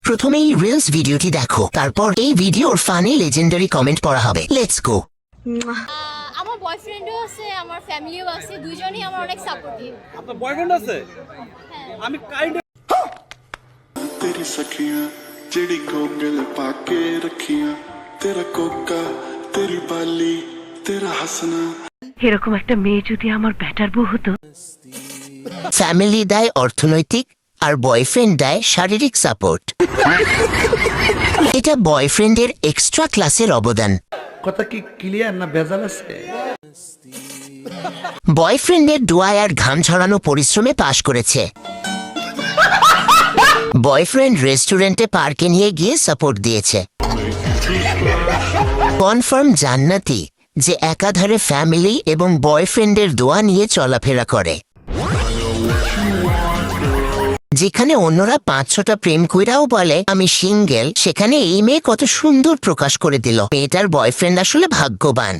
প্রথমেই রিলস ভিডিওটি দেখো, তারপর এই ভিডিওর ফানি লেজেন্ডারি কমেন্ট পড়া হবে। Let's go. আমার বয়ফ্রেন্ডও আছে, আমার ফ্যামিলিও আছে, দুইজনই আমার অনেক সাপোর্টিভ। আপনার বয়ফ্রেন্ড আছে? আমি কাইন্ড तेरी सखियां जेड़ी गोगल पाके रखियां तेरा कोका तेरी बाली तेरा हंसना এরকম একটা মেয়ে যদি আমার ব্যাটার বউ হতো। ফ্যামিলি দেয় অর্থনৈতিক, আর বয়ফ্রেন্ড দেয় শারীরিক সাপোর্ট। এটা বয়ফ্রেন্ডের এক্সট্রা ক্লাসের অবদান। কথা কি ক্লিয়ার না ভেজাল আছে? বয়ফ্রেন্ডের দোয়ায় আর ঘাম ঝরানো পরিশ্রমে পাশ করেছে। বয়ফ্রেন্ড রেস্টুরেন্টে পার্কে নিয়ে গিয়ে সাপোর্ট দিয়েছে। কনফার্ম জান্নাতি যে একাধারে ফ্যামিলি এবং বয়ফ্রেন্ডের দোয়া নিয়ে চলাফেরা করে। যেখানে অন্যরা 5-6টা প্রেম কইরাও বলে আমি সিঙ্গেল, সেখানে এই মেয়ে কত সুন্দর প্রকাশ করে দিল মেয়েটার বয়ফ্রেন্ড আসলে ভাগ্যবান।